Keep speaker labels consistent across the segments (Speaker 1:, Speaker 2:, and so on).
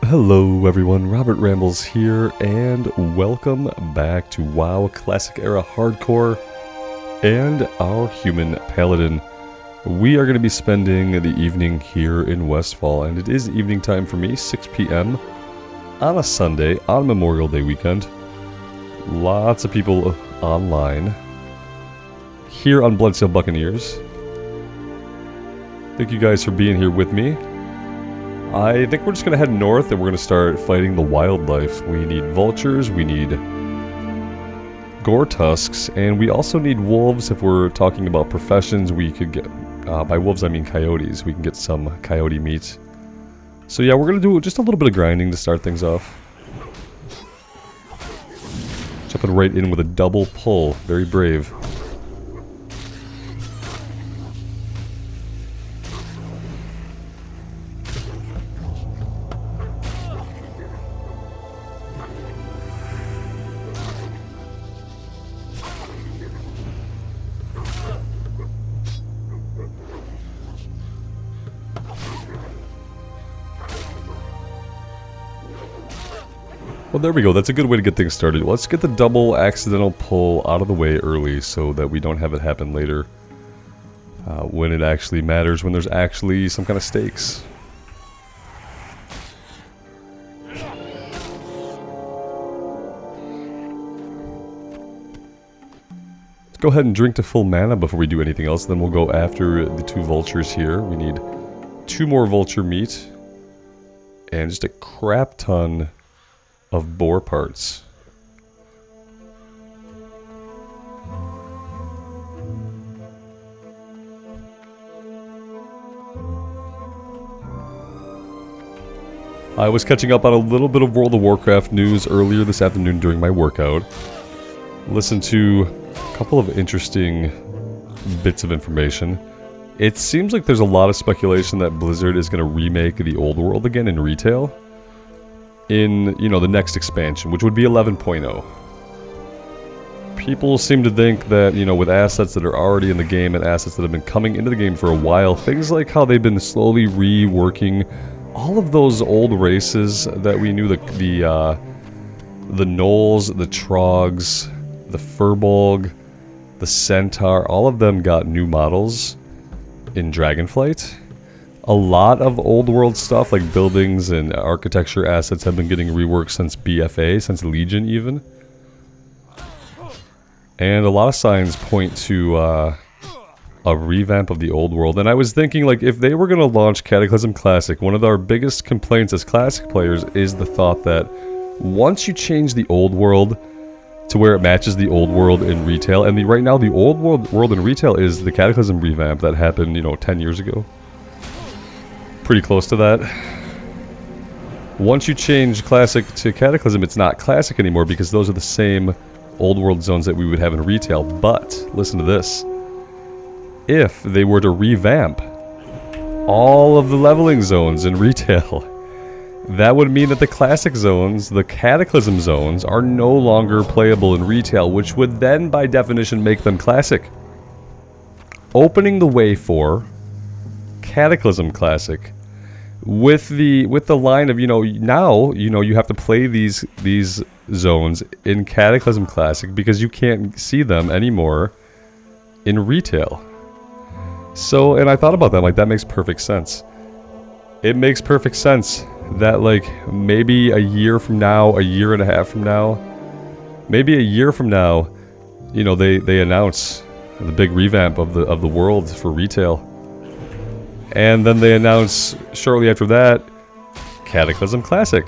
Speaker 1: Hello everyone, Robert Rambles here, and welcome back to WoW Classic Era Hardcore and our Human Paladin. We are going to be spending the evening here in Westfall, and it is evening time for me, 6 p.m. on a Sunday, on Memorial Day weekend. Lots of people online here on Bloodsail Buccaneers. Thank you guys for being here with me. I think we're just going to head north and we're going to start fighting the wildlife. We need vultures, we need gore tusks, and we also need wolves. If we're talking about professions, we could get, by wolves I mean coyotes, we can get some coyote meat. So yeah, we're going to do just a little bit of grinding to start things off. Jumping right in with a double pull, very brave. Well, there we go. That's a good way to get things started. Let's get the double accidental pull out of the way early so that we don't have it happen later when it actually matters, when there's actually some kind of stakes. Let's go ahead and drink to full mana before we do anything else. Then we'll go after the two vultures here. We need 2 more vulture meat and just a crap ton of boar parts. I was catching up on a little bit of World of Warcraft news earlier this afternoon during my workout. Listened to a couple of interesting bits of information. It seems like there's a lot of speculation that Blizzard is going to remake the old world again in retail in, you know, the next expansion, which would be 11.0. People seem to think that, you know, with assets that are already in the game and assets that have been coming into the game for a while, things like how they've been slowly reworking all of those old races that we knew, the gnolls, the trogs, the furbolg, the centaur, all of them got new models in Dragonflight. A lot of old world stuff like buildings and architecture assets have been getting reworked since BFA, since Legion even. And a lot of signs point to a revamp of the old world. And I was thinking, like, if they were going to launch Cataclysm Classic, one of our biggest complaints as Classic players is the thought that once you change the old world to where it matches the old world in retail, and right now the old world in retail is the Cataclysm revamp that happened, you know, 10 years ago. Pretty close to that. Once you change Classic to Cataclysm, it's not Classic anymore because those are the same old world zones that we would have in retail. But, listen to this. If they were to revamp all of the leveling zones in retail, that would mean that the Classic zones, the Cataclysm zones, are no longer playable in retail, which would then, by definition, make them Classic. Opening the way for Cataclysm Classic. With the line of, you know, now, you know, you have to play these zones in Cataclysm Classic because you can't see them anymore in retail. So, and I thought about that, like, that makes perfect sense. It makes perfect sense that, like, maybe a year from now, a year and a half from now, maybe a year from now, you know, they announce the big revamp of the world for retail. And then they announce shortly after that Cataclysm Classic.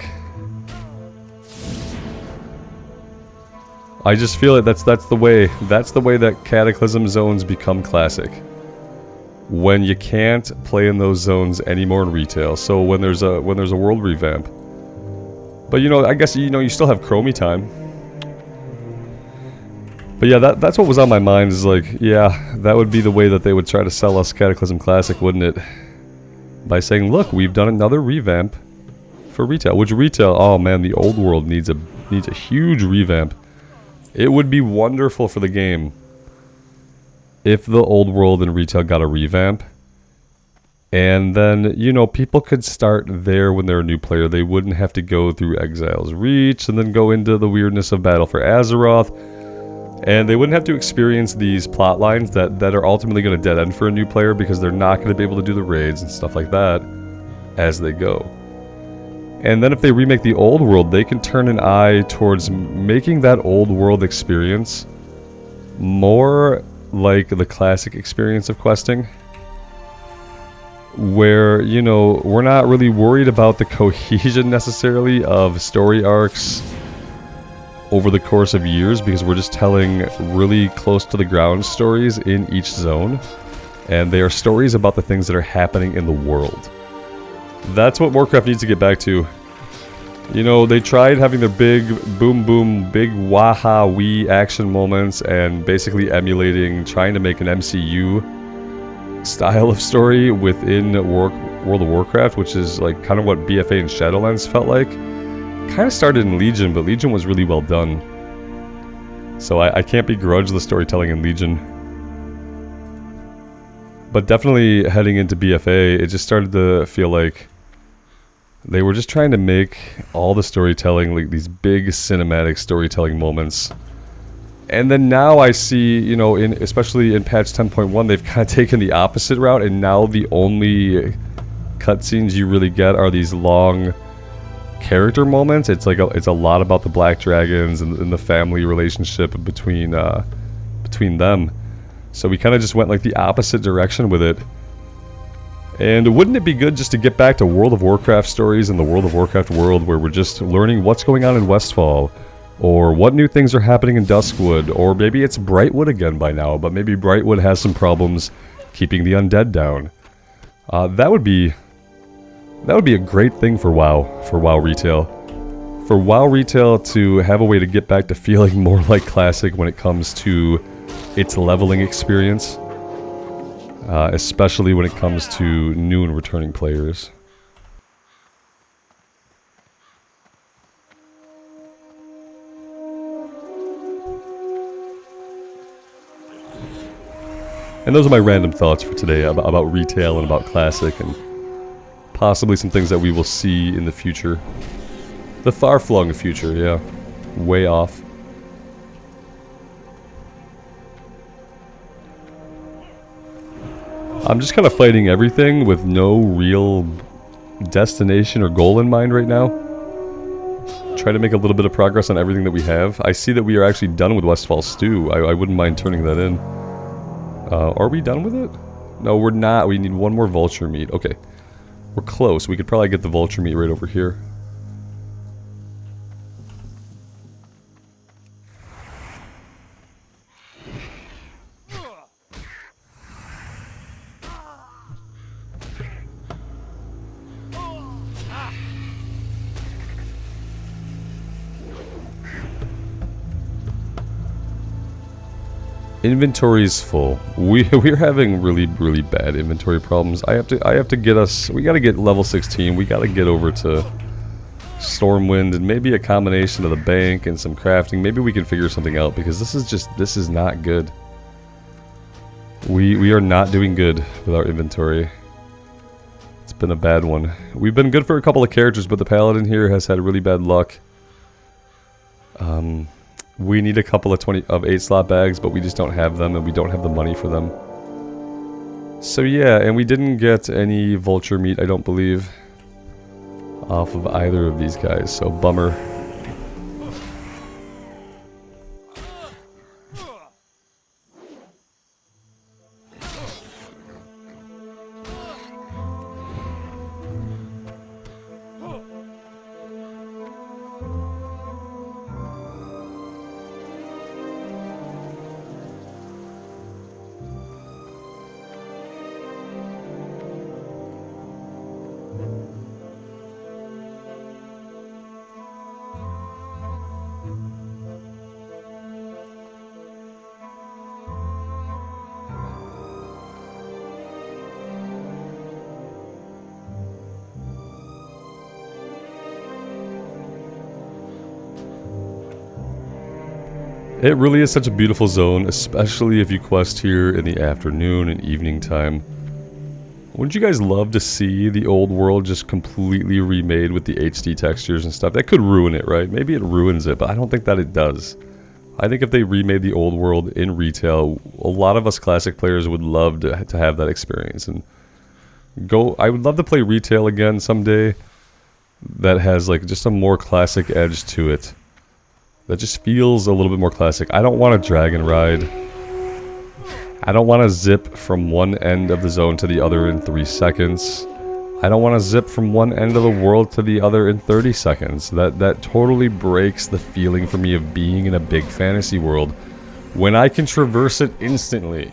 Speaker 1: I just feel it. That's the way that Cataclysm zones become Classic. When you can't play in those zones anymore in retail. So when there's a world revamp. But, you know, I guess, you know, you still have Chromie time. But yeah, that's what was on my mind, is like, yeah, that would be the way that they would try to sell us Cataclysm Classic, wouldn't it? By saying, look, we've done another revamp for retail. Which retail, oh man, the old world needs a huge revamp. It would be wonderful for the game if the old world and retail got a revamp. And then, you know, people could start there when they're a new player. They wouldn't have to go through Exile's Reach and then go into the weirdness of Battle for Azeroth. And they wouldn't have to experience these plot lines that are ultimately going to dead end for a new player because they're not going to be able to do the raids and stuff like that as they go. And then if they remake the old world, they can turn an eye towards making that old world experience more like the classic experience of questing. Where, you know, we're not really worried about the cohesion necessarily of story arcs over the course of years, because we're just telling really close to the ground stories in each zone, and they are stories about the things that are happening in the world. That's what Warcraft needs to get back to. You know, they tried having their big boom boom, big waha wee action moments and basically emulating, trying to make an MCU style of story within World of Warcraft, which is like kind of what BFA and Shadowlands felt like. Kind of started in Legion, but Legion was really well done. So I can't begrudge the storytelling in Legion. But definitely heading into BFA, it just started to feel like they were just trying to make all the storytelling, like these big cinematic storytelling moments. And then now I see, you know, especially in patch 10.1, they've kind of taken the opposite route, and now the only cutscenes you really get are these long character moments. It's like it's a lot about the Black Dragons and the family relationship between them. So we kind of just went like the opposite direction with it. And wouldn't it be good just to get back to World of Warcraft stories in the World of Warcraft world, where we're just learning what's going on in Westfall, or what new things are happening in Duskwood, or maybe it's Brightwood again by now, but maybe Brightwood has some problems keeping the undead down. That would be a great thing for WoW retail. For WoW retail to have a way to get back to feeling more like Classic when it comes to its leveling experience. Especially when it comes to new and returning players. And those are my random thoughts for today about retail and about Classic, and possibly some things that we will see in the future. The far-flung future, yeah. Way off. I'm just kind of fighting everything with no real destination or goal in mind right now. Try to make a little bit of progress on everything that we have. I see that we are actually done with Westfall Stew. I wouldn't mind turning that in. Are we done with it? No, we're not. We need one more vulture meat. Okay. We're close. We could probably get the vulture meat right over here. Inventory's full. We're having really bad inventory problems. I have to get us. We got to get level 16. We got to get over to Stormwind and maybe a combination of the bank and some crafting. Maybe we can figure something out, because this is not good. We are not doing good with our inventory. It's been a bad one. We've been good for a couple of characters, but the Paladin here has had really bad luck. We need a couple of 8 slot bags, but we just don't have them, and we don't have the money for them. So yeah, and we didn't get any vulture meat, I don't believe, off of either of these guys, so bummer. It really is such a beautiful zone, especially if you quest here in the afternoon and evening time. Wouldn't you guys love to see the old world just completely remade with the HD textures and stuff? That could ruin it, right? Maybe it ruins it, but I don't think that it does. I think if they remade the old world in retail, a lot of us classic players would love to have that experience. And I would love to play retail again someday that has like just a more classic edge to it. That just feels a little bit more classic. I don't want a dragon ride. I don't want to zip from one end of the zone to the other in 3 seconds. I don't want to zip from one end of the world to the other in 30 seconds. That totally breaks the feeling for me of being in a big fantasy world when I can traverse it instantly.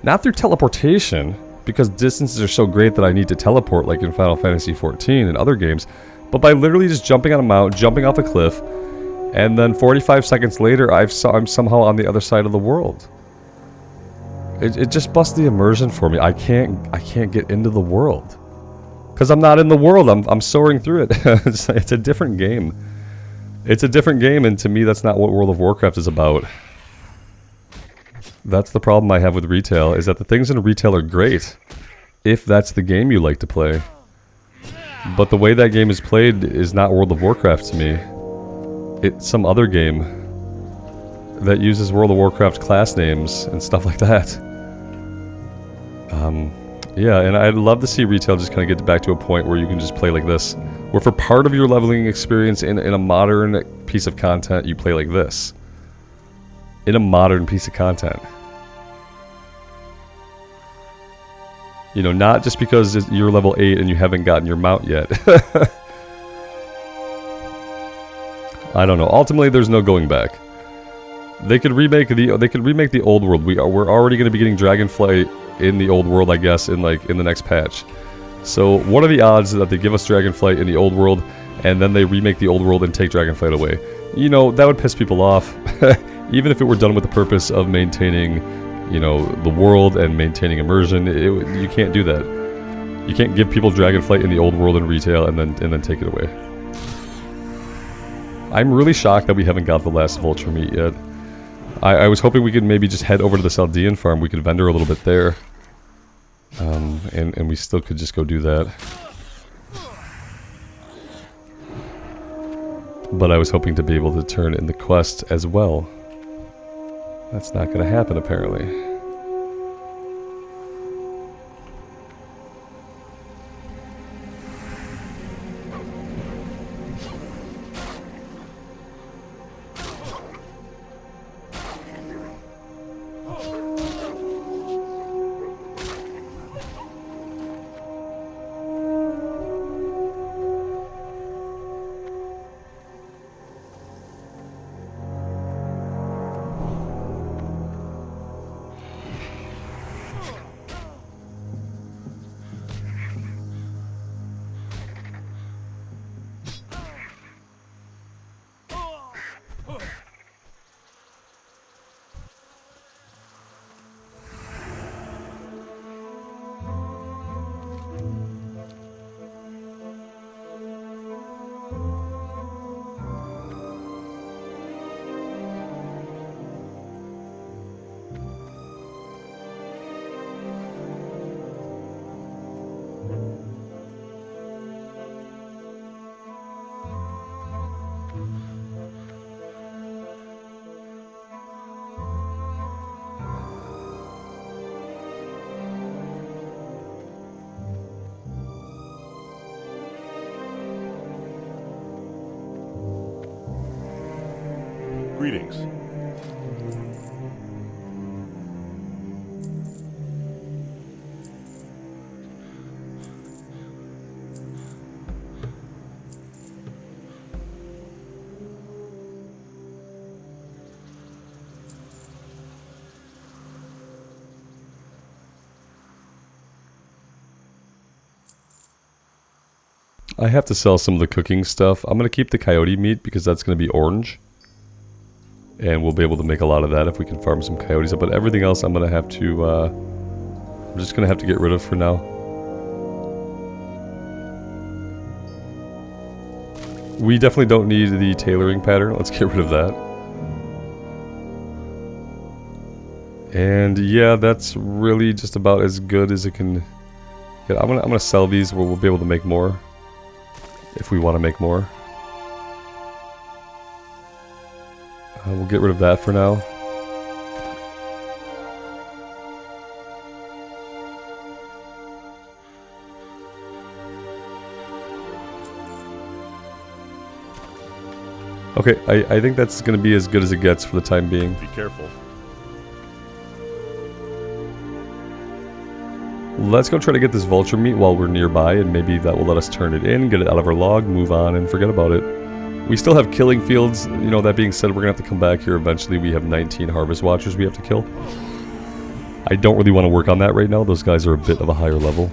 Speaker 1: Not through teleportation, because distances are so great that I need to teleport like in Final Fantasy XIV and other games, but by literally just jumping on a mount, jumping off a cliff, and then 45 seconds later I'm somehow on the other side of the world. It just busts the immersion for me. I can't get into the world. Because I'm not in the world. I'm soaring through it. It's a different game. It's a different game, and to me that's not what World of Warcraft is about. That's the problem I have with retail, is that the things in retail are great, if that's the game you like to play. But the way that game is played is not World of Warcraft to me. It's some other game that uses World of Warcraft class names and stuff like that. Yeah, and I'd love to see retail just kind of get back to a point where you can just play like this. Where for part of your leveling experience in a modern piece of content, you play like this. In a modern piece of content. You know, not just because you're level 8 and you haven't gotten your mount yet. I don't know. Ultimately, there's no going back. They could remake the old world. We're already going to be getting Dragonflight in the old world, I guess, in the next patch. So what are the odds that they give us Dragonflight in the old world and then they remake the old world and take Dragonflight away? You know, that would piss people off. Even if it were done with the purpose of maintaining, you know, the world and maintaining immersion, you can't do that. You can't give people Dragonflight in the old world in retail and then take it away. I'm really shocked that we haven't got the last vulture meat yet. I was hoping we could maybe just head over to the Saldean farm. We could vendor a little bit there. And we still could just go do that. But I was hoping to be able to turn in the quest as well. That's not going to happen, apparently.
Speaker 2: Greetings.
Speaker 1: I have to sell some of the cooking stuff. I'm going to keep the coyote meat because that's going to be orange. And we'll be able to make a lot of that if we can farm some coyotes up. But everything else I'm going to have to... I'm just going to have to get rid of for now. We definitely don't need the tailoring pattern. Let's get rid of that. And yeah, that's really just about as good as it can Yeah, I'm gonna sell these. We'll be able to make more if we want to make more. We'll get rid of that for now. Okay, I think that's going to be as good as it gets for the time being.
Speaker 2: Be careful.
Speaker 1: Let's go try to get this vulture meat while we're nearby, and maybe that will let us turn it in, get it out of our log, move on, and forget about it. We still have killing fields. You know, that being said, we're going to have to come back here eventually. We have 19 harvest watchers we have to kill. I don't really want to work on that right now. Those guys are a bit of a higher level.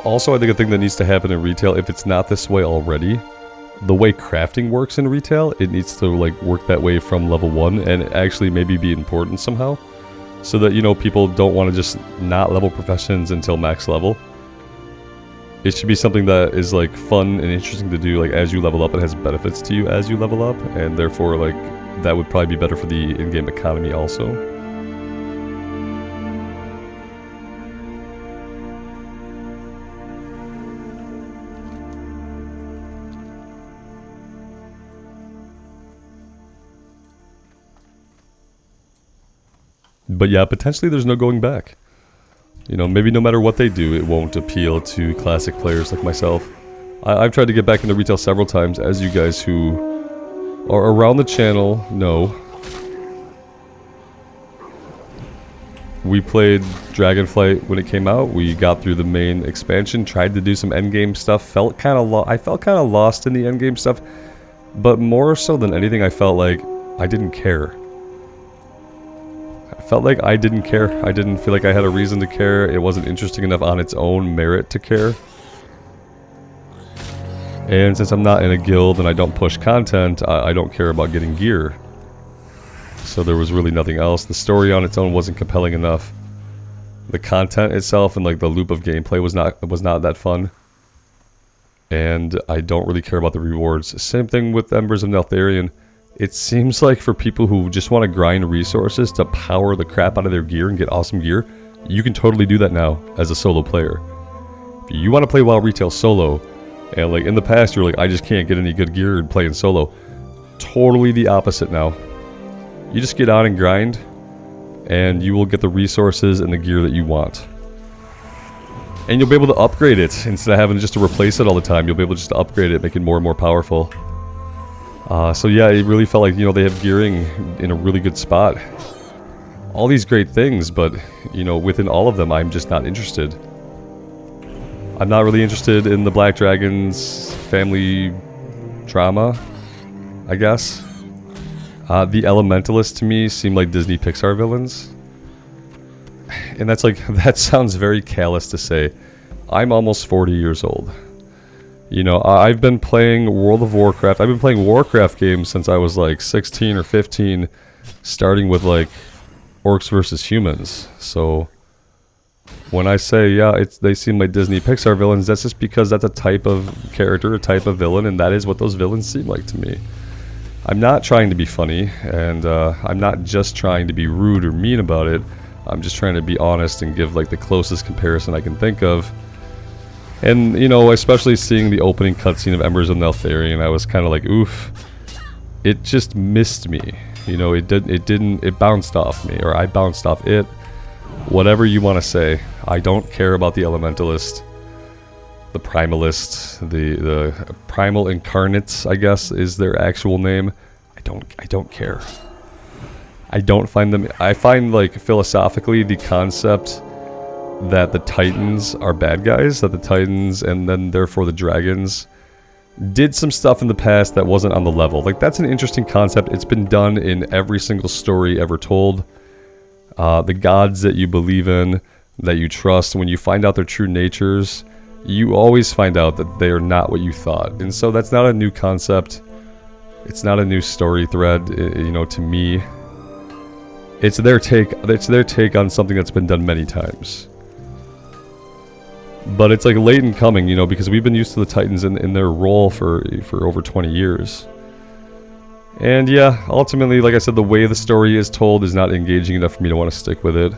Speaker 1: Also, I think a thing that needs to happen in retail, if it's not this way already, the way crafting works in retail, it needs to like work that way from level 1 and actually maybe be important somehow. So that, you know, people don't want to just not level professions until max level. It should be something that is like fun and interesting to do like as you level up. It has benefits to you as you level up, and therefore like that would probably be better for the in-game economy also. But yeah, potentially there's no going back. You know, maybe no matter what they do, it won't appeal to classic players like myself. I've tried to get back into retail several times, as you guys who are around the channel know. We played Dragonflight when it came out. We got through the main expansion, tried to do some endgame stuff. I felt kind of lost in the endgame stuff, but more so than anything, I felt like I didn't care. I felt like I didn't care. I didn't feel like I had a reason to care. It wasn't interesting enough on its own merit to care. And since I'm not in a guild and I don't push content, I don't care about getting gear. So there was really nothing else. The story on its own wasn't compelling enough. The content itself and like the loop of gameplay was not that fun. And I don't really care about the rewards. Same thing with Embers of Neltharion. It seems like for people who just want to grind resources to power the crap out of their gear and get awesome gear, you can totally do that now as a solo player. If you want to play WoW Retail solo, and like in the past you're like, I just can't get any good gear and playing solo. Totally the opposite now. You just get on and grind, and you will get the resources and the gear that you want. And you'll be able to upgrade it instead of having just to replace it all the time. You'll be able just to upgrade it, make it more and more powerful. So yeah, it really felt like, you know, they have gearing in a really good spot. All these great things, but, you know, within all of them, I'm just not interested. I'm not really interested in the Black Dragon's family drama, I guess. The Elementalists to me seem like Disney Pixar villains. And that's like, that sounds very callous to say. I'm almost 40 years old. You know, I've been playing World of Warcraft. I've been playing Warcraft games since I was like 16 or 15, starting with like orcs versus humans. So when I say, yeah, they seem like Disney Pixar villains, that's just because that's a type of character, a type of villain, and that is what those villains seem like to me. I'm not trying to be funny, and I'm not just trying to be rude or mean about it. I'm just trying to be honest and give like the closest comparison I can think of. And, you know, especially seeing the opening cutscene of Embers of Neltharion, I was kind of like, oof. It just missed me. You know, it bounced off me, or I bounced off it. Whatever you want to say. I don't care about the Elementalist, the Primalist, the Primal Incarnates, I guess, is their actual name. I don't care. I don't find them... I find, like, philosophically, the concept that the Titans are bad guys, that the Titans and then therefore the dragons did some stuff in the past that wasn't on the level. Like, that's an interesting concept. It's been done in every single story ever told. The gods that you believe in, that you trust, when you find out their true natures, you always find out that they are not what you thought. And so that's not a new concept. It's not a new story thread, you know, to me. It's their take on something that's been done many times. But it's like late in coming, you know, because we've been used to the Titans in their role for over 20 years. And yeah, ultimately, like I said, the way the story is told is not engaging enough for me to want to stick with it.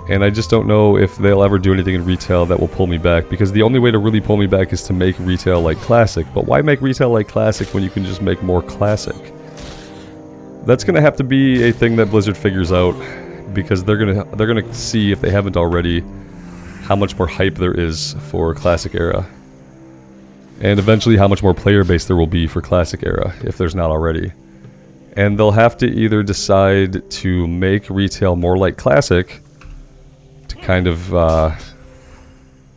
Speaker 1: And I just don't know if they'll ever do anything in retail that will pull me back, because the only way to really pull me back is to make retail like classic. But why make retail like classic when you can just make more classic? That's gonna have to be a thing that Blizzard figures out, because they're gonna see, if they haven't already, how much more hype there is for Classic Era. And eventually how much more player base there will be for Classic Era, if there's not already. And they'll have to either decide to make retail more like Classic, to kind of,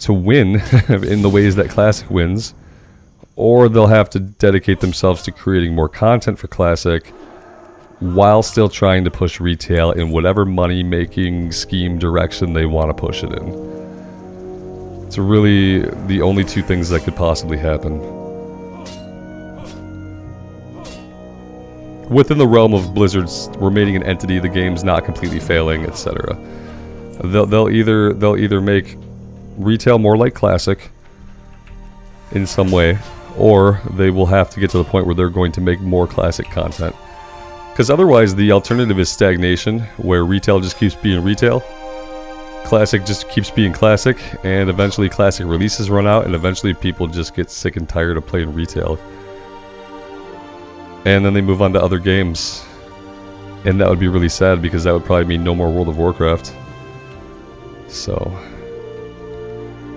Speaker 1: to win in the ways that Classic wins, or they'll have to dedicate themselves to creating more content for Classic, while still trying to push retail in whatever money-making scheme direction they want to push it in. It's really the only two things that could possibly happen. Within the realm of Blizzard's remaining an entity, the game's not completely failing, etc. They'll either make retail more like Classic in some way, or they will have to get to the point where they're going to make more Classic content. Because otherwise the alternative is stagnation, where retail just keeps being retail, Classic just keeps being Classic, and eventually Classic releases run out, and eventually people just get sick and tired of playing retail. And then they move on to other games. And that would be really sad, because that would probably mean no more World of Warcraft. So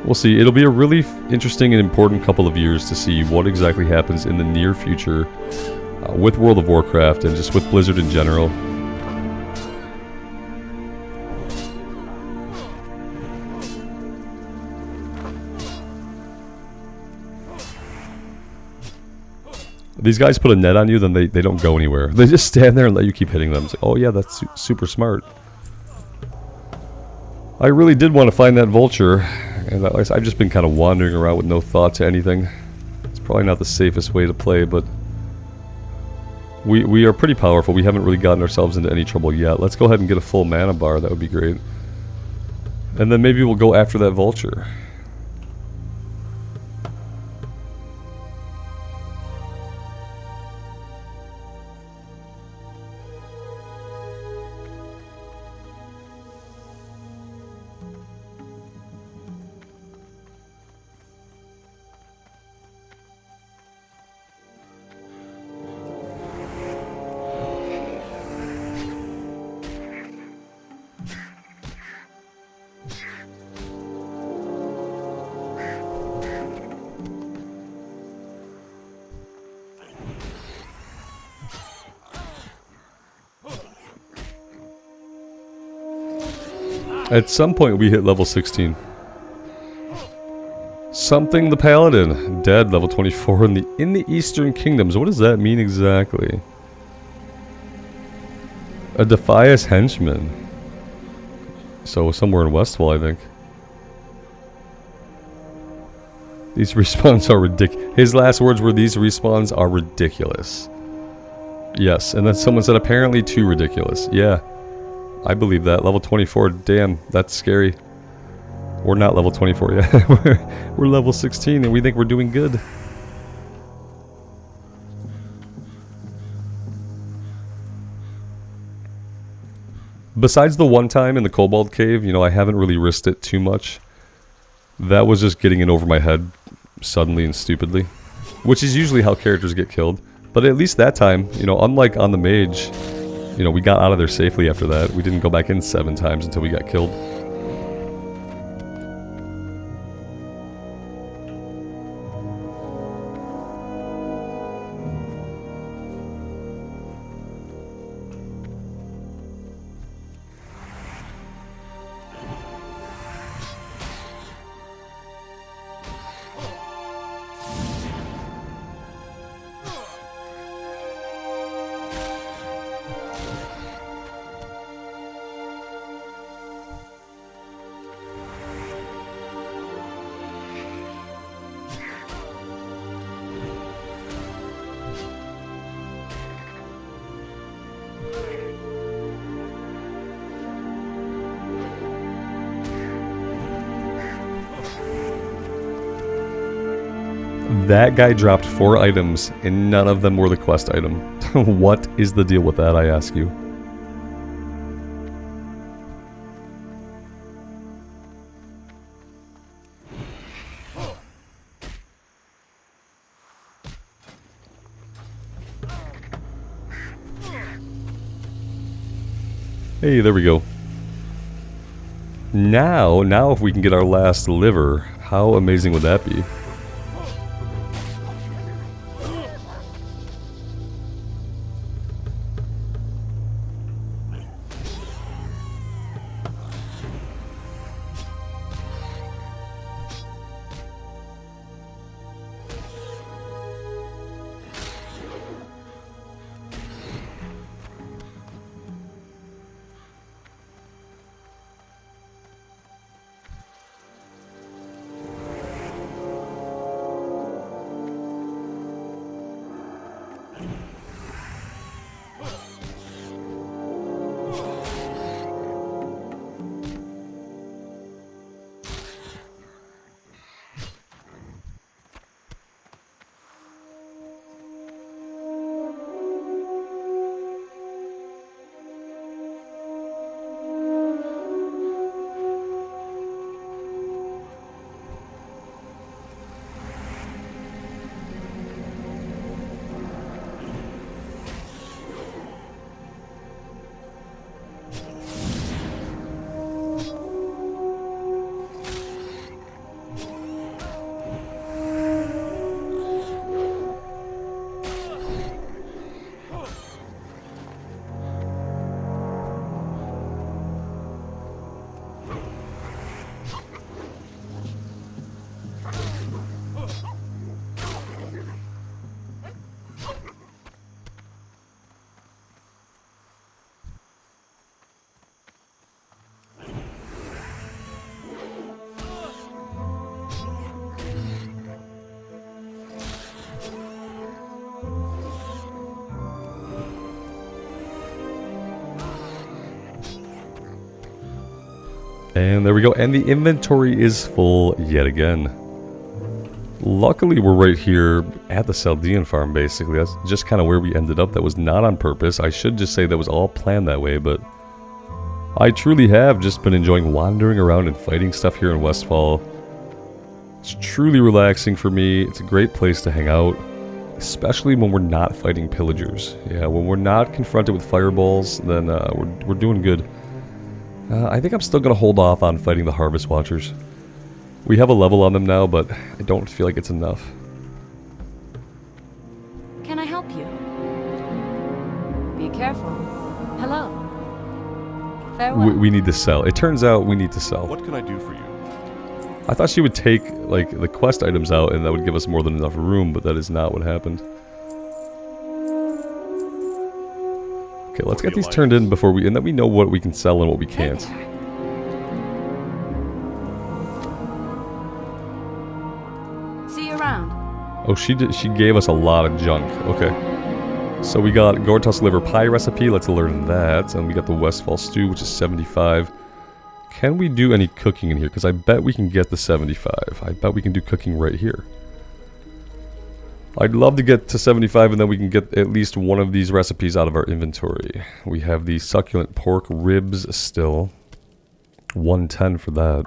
Speaker 1: we'll see. It'll be a really interesting and important couple of years to see what exactly happens in the near future with World of Warcraft and just with Blizzard in general. These guys put a net on you, then they don't go anywhere. They just stand there and let you keep hitting them. It's like, oh yeah, that's super smart. I really did want to find that vulture, and I've just been kind of wandering around with no thought to anything. It's probably not the safest way to play, but we are pretty powerful. We haven't really gotten ourselves into any trouble yet. Let's go ahead and get a full mana bar. That would be great. And then maybe we'll go after that vulture. At some point we hit level 16. Something the Paladin. Dead, level 24 in the Eastern Kingdoms. What does that mean exactly? A Defias henchman. So somewhere in Westfall, I think. These respawns are ridiculous. His last words were, "These respawns are ridiculous." Yes, and then someone said, "Apparently too ridiculous." Yeah, I believe that. Level 24, damn, that's scary. We're not level 24 yet. we're level 16 and we think we're doing good. Besides the one time in the Kobold Cave, you know, I haven't really risked it too much. That was just getting in over my head suddenly and stupidly, which is usually how characters get killed. But at least that time, you know, unlike on the mage, you know, we got out of there safely after that. We didn't go back in 7 times until we got killed. That guy dropped 4 items, and none of them were the quest item. What is the deal with that, I ask you? Hey, there we go. Now if we can get our last liver, how amazing would that be? And there we go, and the inventory is full yet again. Luckily, we're right here at the Saldean farm, basically. That's just kind of where we ended up. That was not on purpose. I should just say that was all planned that way, but I truly have just been enjoying wandering around and fighting stuff here in Westfall. It's truly relaxing for me. It's a great place to hang out, especially when we're not fighting pillagers. Yeah, when we're not confronted with fireballs, then we're doing good. I think I'm still going to hold off on fighting the Harvest Watchers. We have a level on them now, but I don't feel like it's enough.
Speaker 2: Can I help you? Be careful. Hello. Farewell.
Speaker 1: We need to sell. It turns out we need to sell.
Speaker 3: What can I do for you?
Speaker 1: I thought she would take, like, the quest items out and that would give us more than enough room, but that is not what happened. Okay, let's get these turned in before we... and then we know what we can sell and what we can't. Oh, she gave us a lot of junk. Okay. So we got Gortos liver pie recipe. Let's learn that. And we got the Westfall stew, which is 75. Can we do any cooking in here? Because I bet we can get the 75. I bet we can do cooking right here. I'd love to get to 75 and then we can get at least one of these recipes out of our inventory. We have the succulent pork ribs still. 110 for that.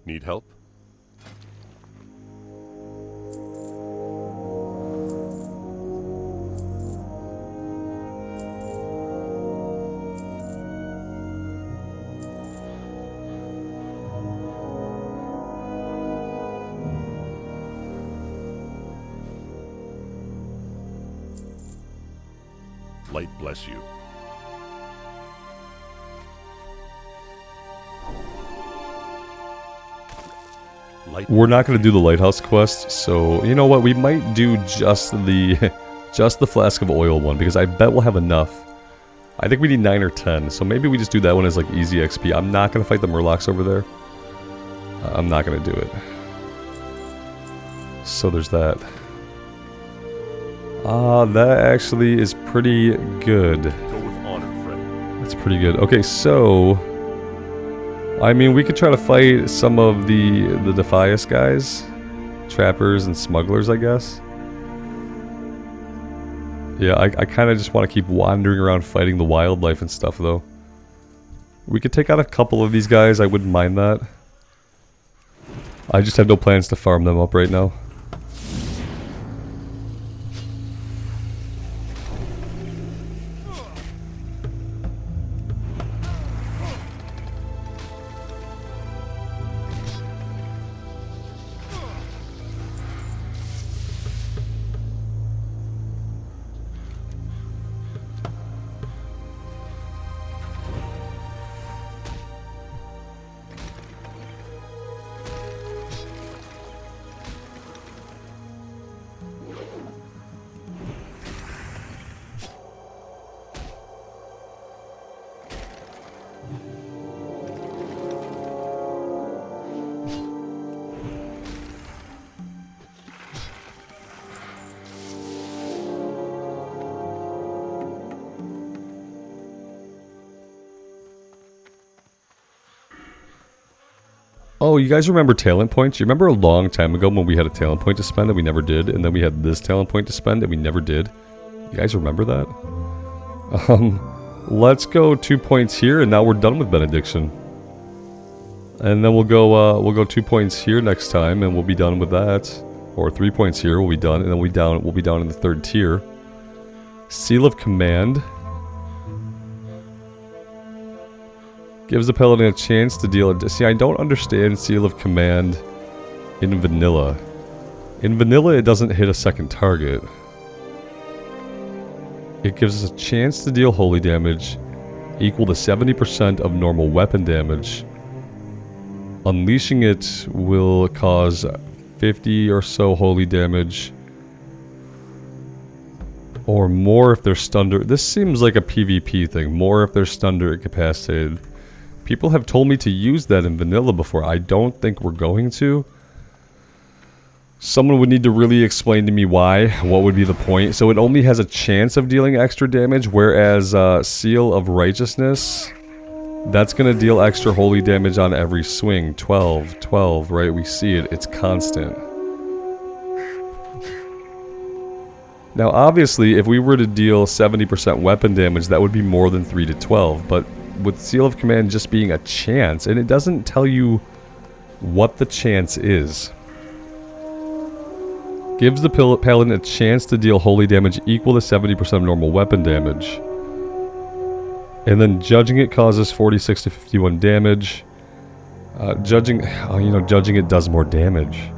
Speaker 3: Need help? Light bless you.
Speaker 1: We're not going to do the lighthouse quest, so you know what? We might do just the just the flask of oil one because I bet we'll have enough. I think we need 9 or 10, so maybe we just do that one as like easy XP. I'm not going to fight the Murlocs over there. I'm not going to do it. So there's that. That actually is pretty good.
Speaker 3: Go with honor, friend.
Speaker 1: That's pretty good. Okay, so I mean, we could try to fight some of the Defias guys. Trappers and smugglers, I guess. Yeah, I kind of just want to keep wandering around fighting the wildlife and stuff, though. We could take out a couple of these guys, I wouldn't mind that. I just have no plans to farm them up right now. Oh, you guys remember talent points? You remember a long time ago when we had a talent point to spend and we never did, and then we had this talent point to spend and we never did? You guys remember that? Let's go 2 points here, and now we're done with Benediction. And then we'll go 2 points here next time, and we'll be done with that. Or 3 points here, we'll be done, and then we'll be down in the 3rd tier. Seal of Command. Gives the Paladin a chance to deal a... See, I don't understand Seal of Command in vanilla. In vanilla, it doesn't hit a second target. It gives us a chance to deal holy damage equal to 70% of normal weapon damage. Unleashing it will cause 50 or so holy damage. Or more if they're stunned or... This seems like a PvP thing. More if they're stunned or incapacitated. People have told me to use that in vanilla before. I don't think we're going to. Someone would need to really explain to me why. What would be the point? So it only has a chance of dealing extra damage, whereas Seal of Righteousness, that's going to deal extra holy damage on every swing. 12, 12, right? We see it. It's constant. Now, obviously, if we were to deal 70% weapon damage, that would be more than 3 to 12, but with Seal of Command just being a chance, and it doesn't tell you what the chance is. Gives the Paladin a chance to deal holy damage equal to 70% of normal weapon damage. And then judging it causes 46 to 51 damage. Judging it does more damage.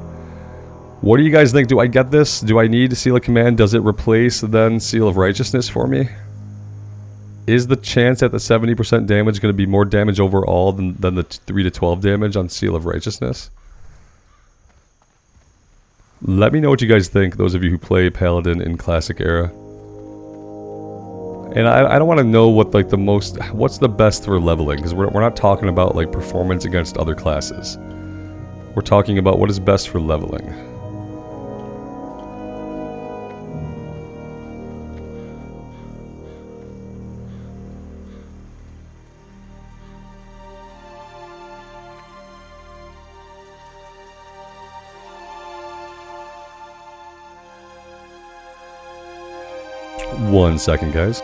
Speaker 1: What do you guys think? Do I get this? Do I need Seal of Command? Does it replace then Seal of Righteousness for me? Is the chance at the 70% damage going to be more damage overall than the 3 to 12 damage on Seal of Righteousness? Let me know what you guys think, those of you who play Paladin in Classic Era. And I don't want to know what like what's the best for leveling, because we're not talking about like performance against other classes. We're talking about what is best for leveling. One second, guys.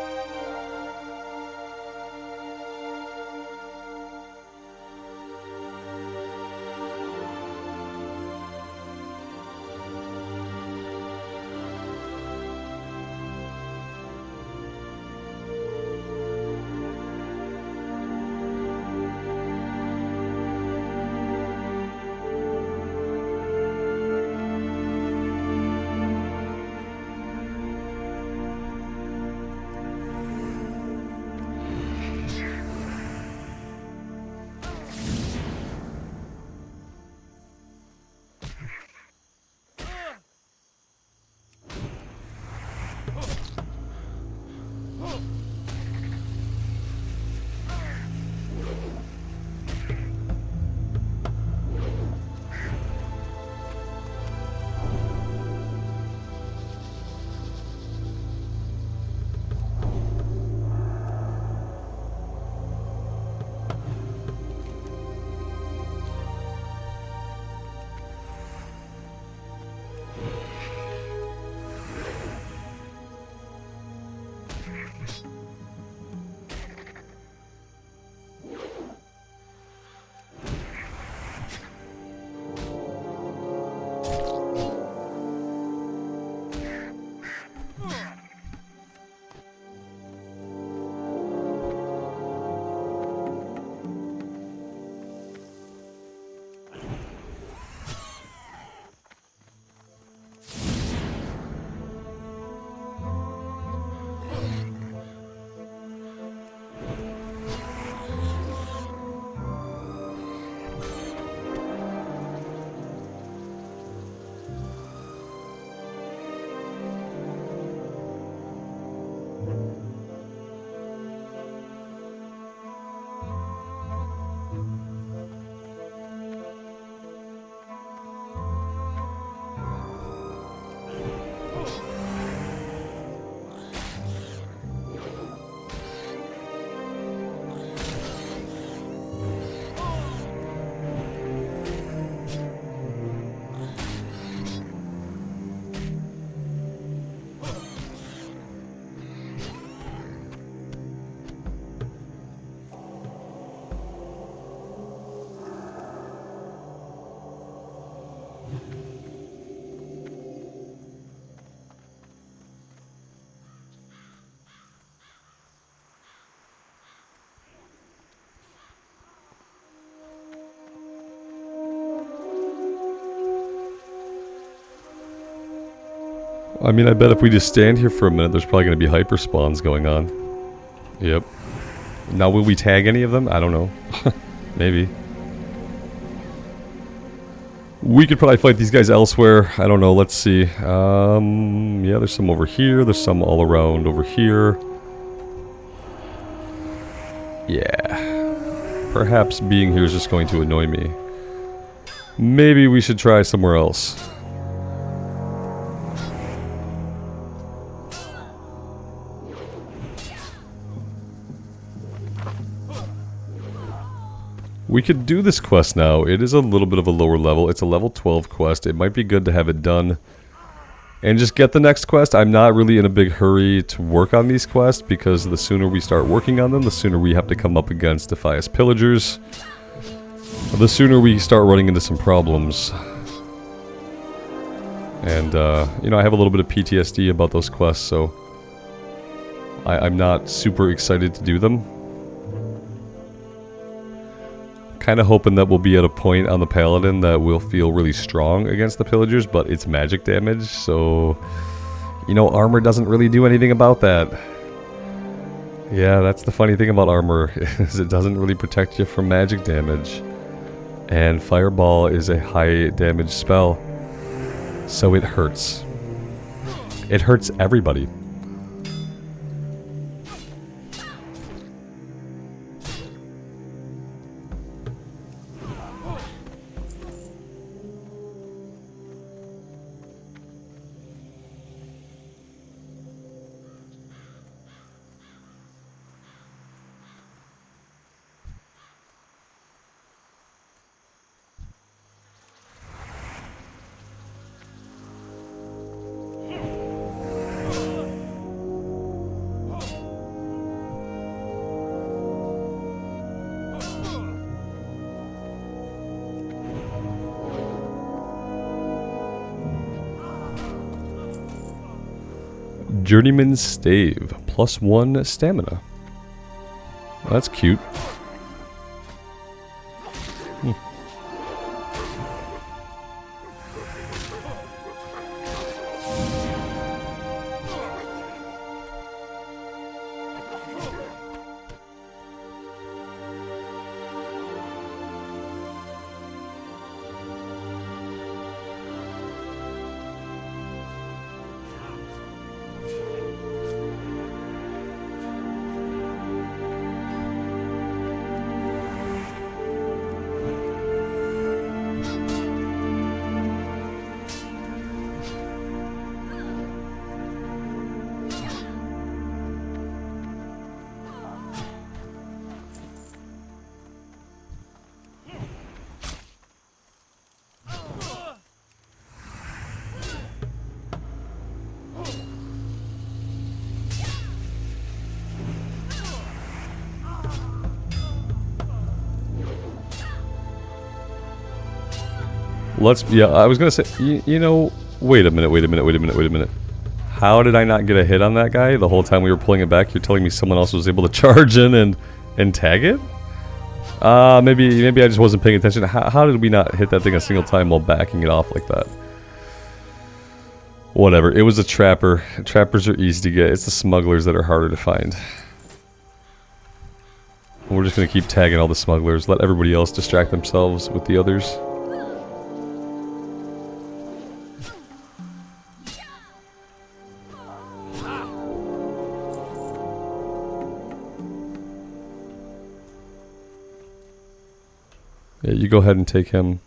Speaker 1: I mean, I bet if we just stand here for a minute, there's probably going to be hyper spawns going on. Yep. Now, will we tag any of them? I don't know. Maybe. We could probably fight these guys elsewhere. I don't know. Let's see. Yeah, there's some over here. There's some all around over here. Yeah. Perhaps being here is just going to annoy me. Maybe we should try somewhere else. We could do this quest now. It is a little bit of a lower level. It's a level 12 quest. It might be good to have it done and just get the next quest. I'm not really in a big hurry to work on these quests because the sooner we start working on them, the sooner we have to come up against Defias Pillagers. The sooner we start running into some problems. And, you know, I have a little bit of PTSD about those quests, so I'm not super excited to do them. kind of hoping that we'll be at a point on the Paladin that we'll feel really strong against the Pillagers, but it's magic damage, so... You know, armor doesn't really do anything about that. Yeah, that's the funny thing about armor, is it doesn't really protect you from magic damage. And Fireball is a high damage spell, so it hurts. It hurts everybody. Journeyman's Stave, +1 stamina. Well, that's cute. Yeah, I was gonna say, you know, wait a minute. How did I not get a hit on that guy the whole time we were pulling it back? You're telling me someone else was able to charge in and tag it? Maybe I just wasn't paying attention. How did we not hit that thing a single time while backing it off like that? Whatever, it was a trapper. Trappers are easy to get. It's the smugglers that are harder to find. We're just gonna keep tagging all the smugglers, let everybody else distract themselves with the others. Yeah, you go ahead and take him.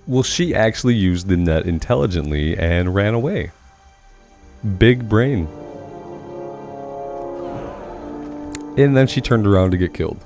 Speaker 1: Well, she actually used the net intelligently and ran away. Big brain. And then she turned around to get killed.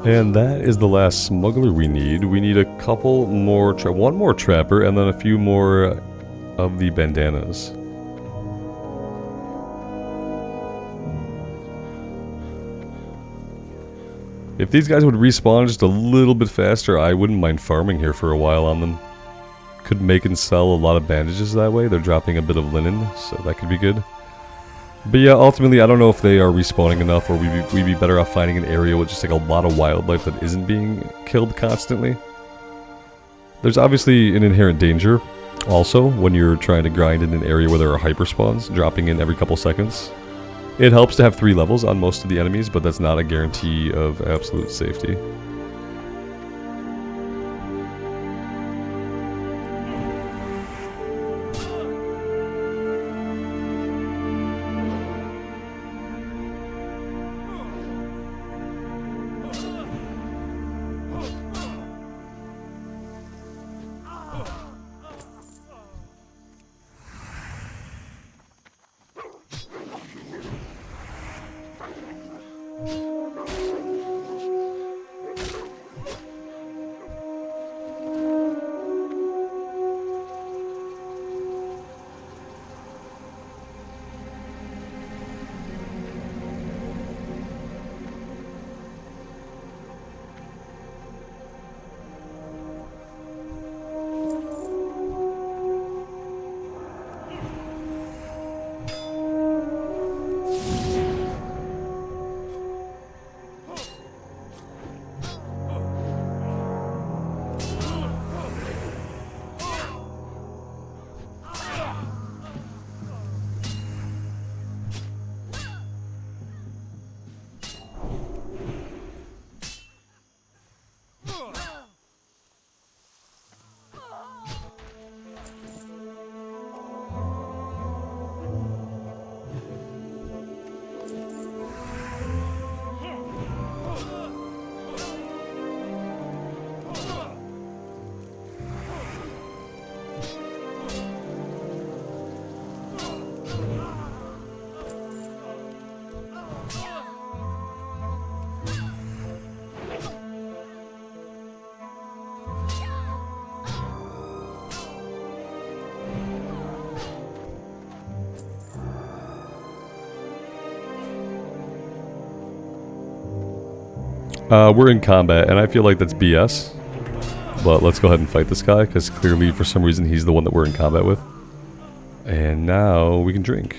Speaker 1: And that is the last smuggler we need. We need a couple more, one more trapper, and then a few more of the bandanas. If these guys would respawn just a little bit faster, I wouldn't mind farming here for a while on them. Could make and sell a lot of bandages that way. They're dropping a bit of linen, so that could be good. But yeah, ultimately, I don't know if they are respawning enough, or we'd be better off finding an area with just like a lot of wildlife that isn't being killed constantly. There's obviously an inherent danger, also, when you're trying to grind in an area where there are hyperspawns, dropping in every couple seconds. It helps to have 3 levels on most of the enemies, but that's not a guarantee of absolute safety. We're in combat, and I feel like that's BS. But let's go ahead and fight this guy, because clearly, for some reason, he's the one that we're in combat with. And now we can drink.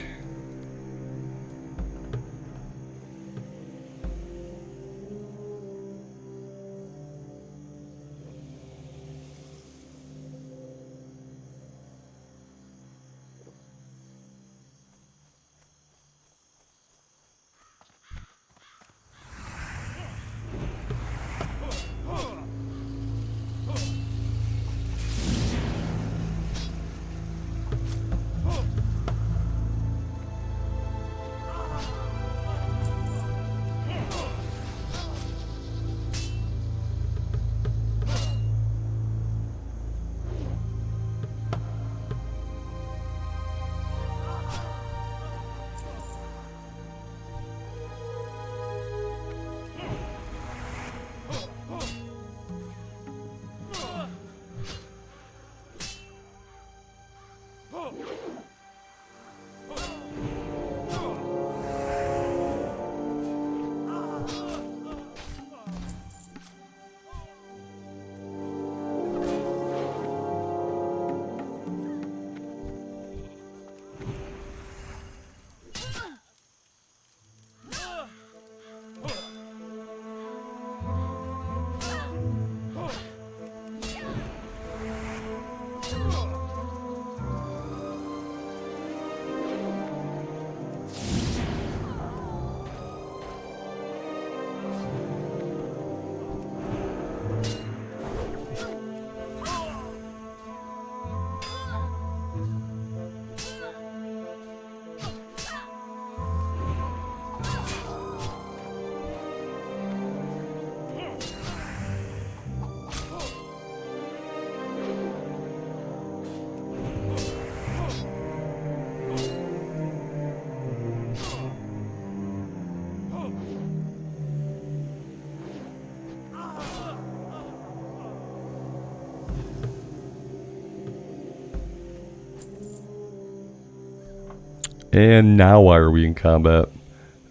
Speaker 1: And now why are we in combat?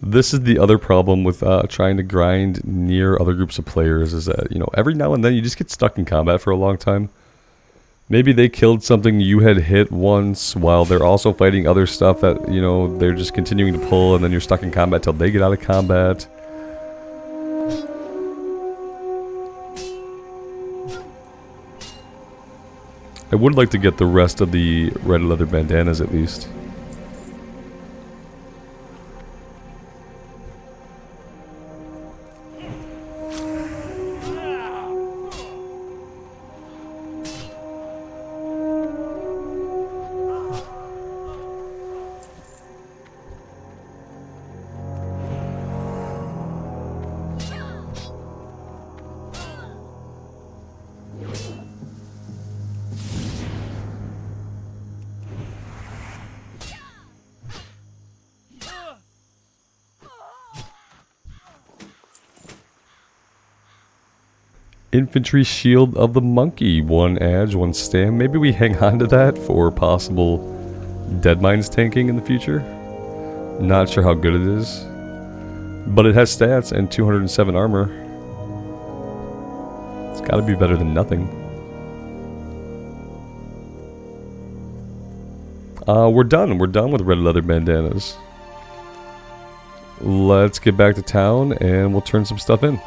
Speaker 1: This is the other problem with trying to grind near other groups of players, is that, you know, every now and then you just get stuck in combat for a long time. Maybe they killed something you had hit once while they're also fighting other stuff that, you know, they're just continuing to pull, and then you're stuck in combat till they get out of combat. I would like to get the rest of the red leather bandanas at least. Infantry Shield of the Monkey. 1 edge, 1 stam. Maybe we hang on to that for possible Deadmines tanking in the future. Not sure how good it is. But it has stats and 207 armor. It's gotta be better than nothing. We're done. We're done with red leather bandanas. Let's get back to town and we'll turn some stuff in.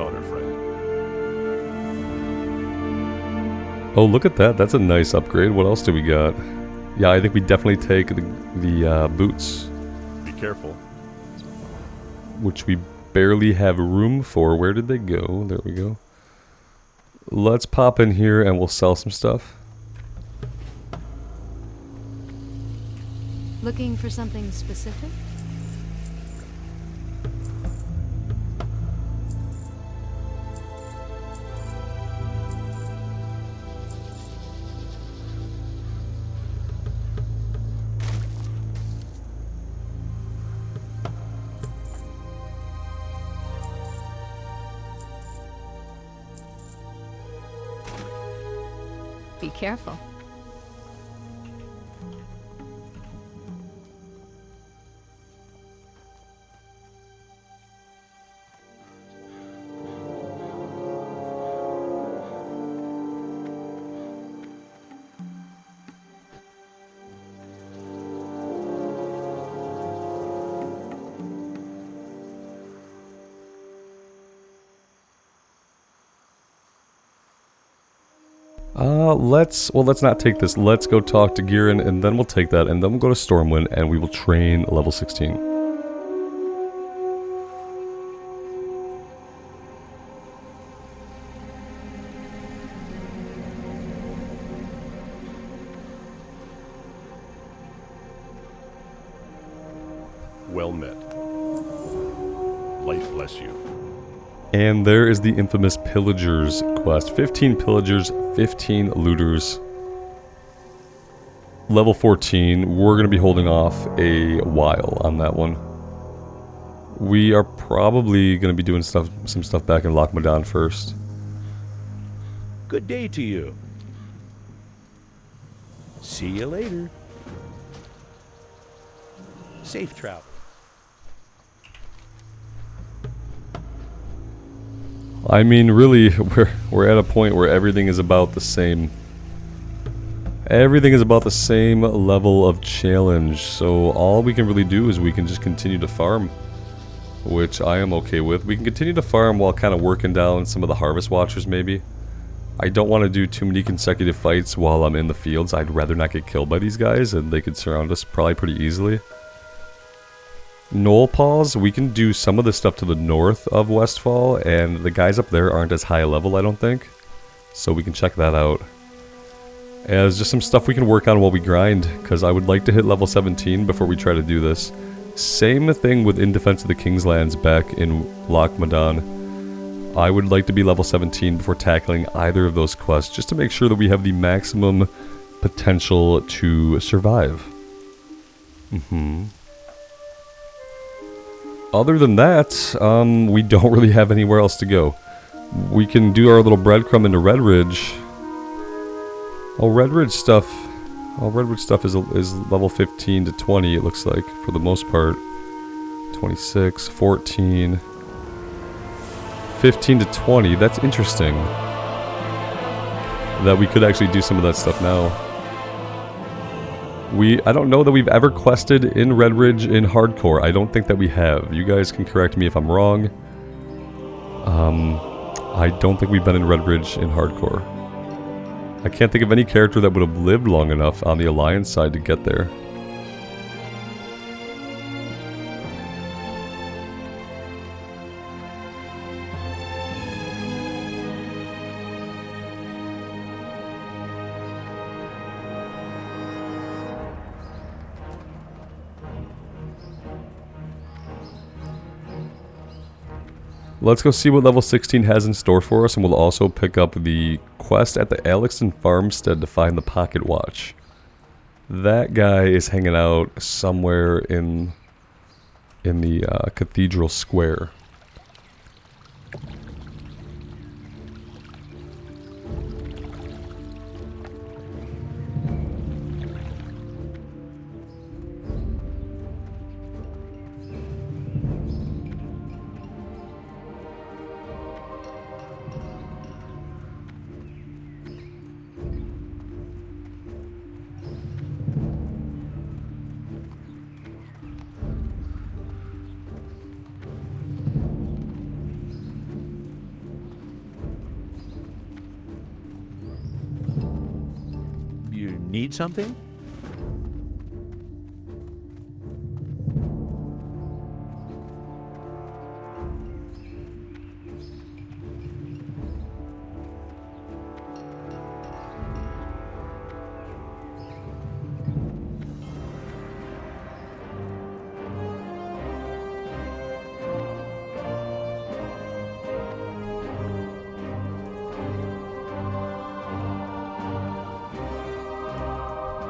Speaker 3: Honor, friend.
Speaker 1: Oh, look at that. That's a nice upgrade. What else do we got? Yeah, I think we definitely take the boots.
Speaker 3: Be careful.
Speaker 1: Which we barely have room for. Where did they go? There we go. Let's pop in here and we'll sell some stuff.
Speaker 2: Looking for something specific? Be careful.
Speaker 1: Let's not take this. Let's go talk to Giran and then we'll take that and then we'll go to Stormwind and we will train level 16.
Speaker 3: Well met. Light bless you.
Speaker 1: And there is the infamous Pillagers quest. 15 Pillagers, 15 Looters. Level 14. We're going to be holding off a while on that one. We are probably going to be doing some stuff back in Lochmadan first.
Speaker 4: Good day to you. See you later. Safe travel.
Speaker 1: I mean, really, we're at a point where everything is about the same. Everything is about the same level of challenge, so all we can really do is we can just continue to farm, which I am okay with. We can continue to farm while kind of working down some of the Harvest Watchers, maybe. I don't want to do too many consecutive fights while I'm in the fields. I'd rather not get killed by these guys, and they could surround us probably pretty easily. Knoll Paws, we can do some of the stuff to the north of Westfall, and the guys up there aren't as high level, I don't think. So we can check that out. As just some stuff we can work on while we grind, because I would like to hit level 17 before we try to do this. Same thing with In Defense of the King's Lands back in Loch Modan. I would like to be level 17 before tackling either of those quests, just to make sure that we have the maximum potential to survive. Other than that, we don't really have anywhere else to go. We can do our little breadcrumb into Red Ridge. Oh, Red Ridge stuff is level 15 to 20, it looks like, for the most part. 26, 14, 15 to 20. That's interesting. That we could actually do some of that stuff now. I don't know that we've ever quested in Red Ridge in hardcore. I don't think that we have. You guys can correct me if I'm wrong. I don't think we've been in Red Ridge in hardcore. I can't think of any character that would have lived long enough on the Alliance side to get there. Let's go see what level 16 has in store for us, and we'll also pick up the quest at the Alexton Farmstead to find the Pocket Watch. That guy is hanging out somewhere in the Cathedral Square.
Speaker 4: Need something?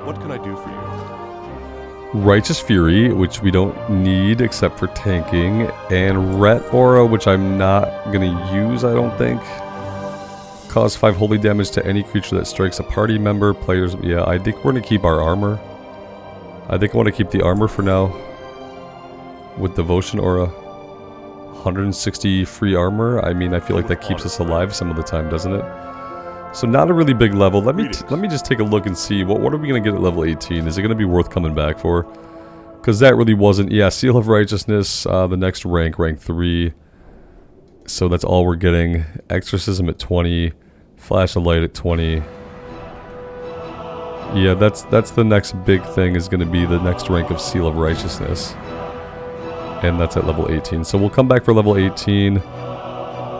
Speaker 3: What can I do for you?
Speaker 1: Righteous Fury, which we don't need except for tanking, and Ret Aura, which I'm not going to use, I don't think. Cause 5 holy damage to any creature that strikes a party member. Players, yeah, I think we're going to keep our armor. I think I want to keep the armor for now. With Devotion Aura. 160 free armor. I mean, I feel like that keeps us alive some of the time, doesn't it? So not a really big level. Let me just take a look and see what are we gonna get at level 18? Is it gonna be worth coming back for? Because that really wasn't. Yeah, Seal of Righteousness. The next rank 3. So that's all we're getting. Exorcism at 20. Flash of Light at 20. Yeah, that's the next big thing. Is gonna be the next rank of Seal of Righteousness, and that's at level 18. So we'll come back for level 18.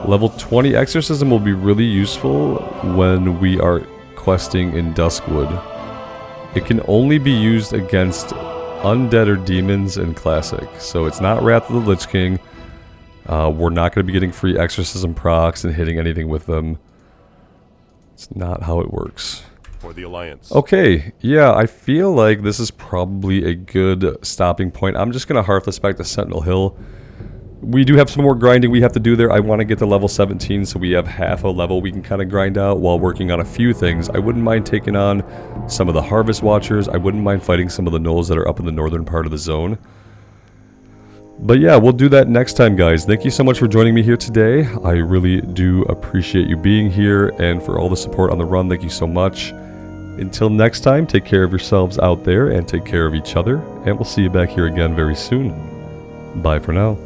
Speaker 1: Level 20 Exorcism will be really useful when we are questing in Duskwood. It can only be used against undead or demons in Classic. So it's not Wrath of the Lich King. We're not going to be getting free Exorcism procs and hitting anything with them. It's not how it works.
Speaker 3: For the Alliance.
Speaker 1: Okay, yeah, I feel like this is probably a good stopping point. I'm just going to hearth this back to Sentinel Hill. We do have some more grinding we have to do there. I want to get to level 17 so we have half a level we can kind of grind out while working on a few things. I wouldn't mind taking on some of the Harvest Watchers. I wouldn't mind fighting some of the gnolls that are up in the northern part of the zone. But yeah, we'll do that next time, guys. Thank you so much for joining me here today. I really do appreciate you being here, and for all the support on the run, thank you so much. Until next time, take care of yourselves out there and take care of each other, and we'll see you back here again very soon. Bye for now.